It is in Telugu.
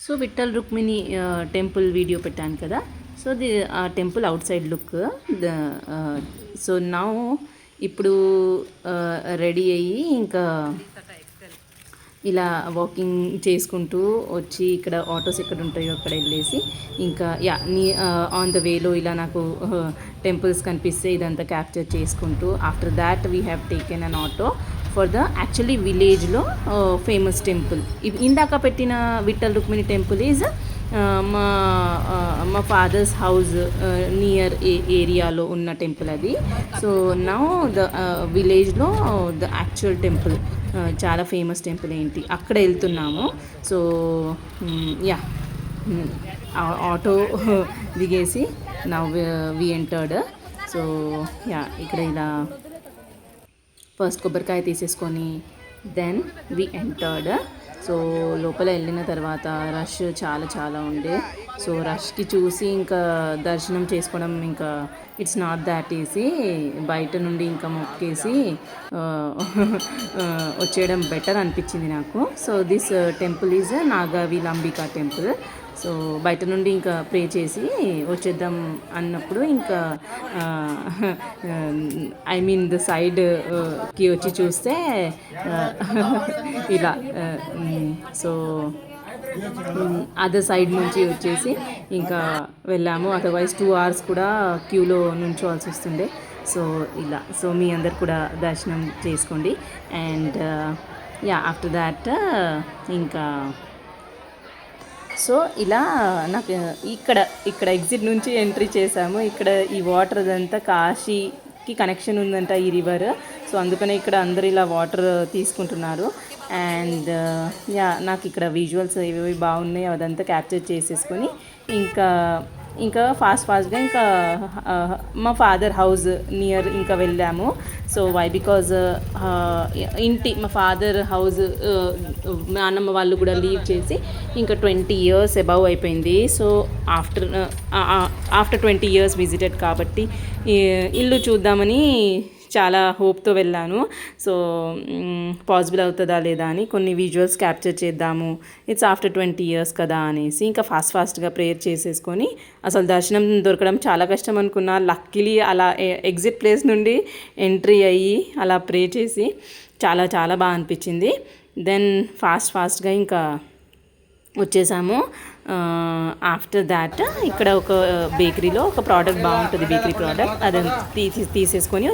So Vitthal Rukmini temple video పెట్టాను కదా. So the temple outside look. So now ఇప్పుడు రెడీ అయ్యి ఇంకా ఇలా వాకింగ్ చేసుకుంటూ వచ్చి ఇక్కడ ఆటోస్ ఎక్కడ ఉంటాయో అక్కడ వెళ్ళేసి ఇంకా ఆన్ ద వేలో ఇలా నాకు టెంపుల్స్ కనిపిస్తే ఇదంతా క్యాప్చర్ చేసుకుంటూ after that we have taken an auto for the actually విలేజ్లో ఫేమస్ టెంపుల్. ఇందాక పెట్టిన విఠల్ రుక్మిణి టెంపుల్ ఈజ్ మా ఫాదర్స్ హౌస్ నియర్ ఏరియాలో ఉన్న టెంపుల్ అది. సో నౌ ద విలేజ్లో ద యాక్చువల్ టెంపుల్, చాలా ఫేమస్ టెంపుల్ ఏంటి అక్కడ వెళ్తున్నాము. సో ఆటో దిగేసి నౌ వి ఎంటర్డ్. సో ఇక్కడ ఇలా ఫస్ట్ కొబ్బరికాయ తీసేసుకొని దెన్ వి ఎంటర్డ్. సో లోపల వెళ్ళిన తర్వాత రష్ చాలా చాలా ఉండే. సో రష్కి చూసి ఇంకా దర్శనం చేసుకోవడం ఇంకా ఇట్స్ నాట్ దాట్ ఈజీ. బయట నుండి ఇంకా మొక్కేసి వచ్చేయడం బెటర్ అనిపించింది నాకు. So this temple is Nagavilambika temple. So బయట నుండి ఇంకా ప్రే చేసి వచ్చేద్దాం అన్నప్పుడు ఇంకా ఐ మీన్ ద సైడ్కి వచ్చి చూస్తే ఇలా సో అదర్ సైడ్ నుంచి వచ్చేసి ఇంకా వెళ్ళాము. అదర్వైజ్ 2 hours కూడా క్యూలో నుంచోవాల్సి వస్తుండే. సో ఇలా సో మీ అందరు కూడా దర్శనం చేసుకోండి. అండ్ ఆఫ్టర్ దాట్ ఇంకా సో ఇలా నాకు ఇక్కడ ఎగ్జిట్ నుంచి ఎంట్రీ చేసాము. ఇక్కడ ఈ వాటర్ అదంతా కాశీకి కనెక్షన్ ఉందంట ఈ రివర్. సో అందుకనే ఇక్కడ అందరు ఇలా వాటర్ తీసుకుంటున్నారు. అండ్ నాకు ఇక్కడ విజువల్స్ ఏవేవి బాగున్నాయి అదంతా క్యాప్చర్ చేసేసుకొని ఇంకా ఫాస్ట్గా ఇంకా మా ఫాదర్ హౌస్ నియర్ ఇంకా వెళ్ళాము. సో వై బికాజ్ మా ఫాదర్ హౌస్ నాన్నమ్మ వాళ్ళు కూడా లీవ్ చేసి ఇంకా 20 years అబౌవ్ అయిపోయింది. సో ఆఫ్టర్ 20 years విజిటెడ్ కాబట్టి ఇల్లు చూద్దామని చాలా హోప్తో వెళ్ళాను. సో పాసిబుల్ అవుతుందా లేదా అని కొన్ని విజువల్స్ క్యాప్చర్ చేద్దాము, ఇట్స్ ఆఫ్టర్ 20 years కదా అనేసి ఇంకా ఫాస్ట్గా ప్రేయర్ చేసేసుకొని అసలు దర్శనం దొరకడం చాలా కష్టం అనుకున్నా. లక్కీలీ అలా ఎగ్జిట్ ప్లేస్ నుండి ఎంట్రీ అయ్యి అలా ప్రే చేసి చాలా చాలా బాగా అనిపించింది. దెన్ ఫాస్ట్గా ఇంకా వచ్చేసాము. ఆఫ్టర్ దాట్ ఇక్కడ ఒక బేకరీలో ఒక ప్రోడక్ట్ బాగుంటుంది, బేకరీ ప్రోడక్ట్, అది తీసేసుకొని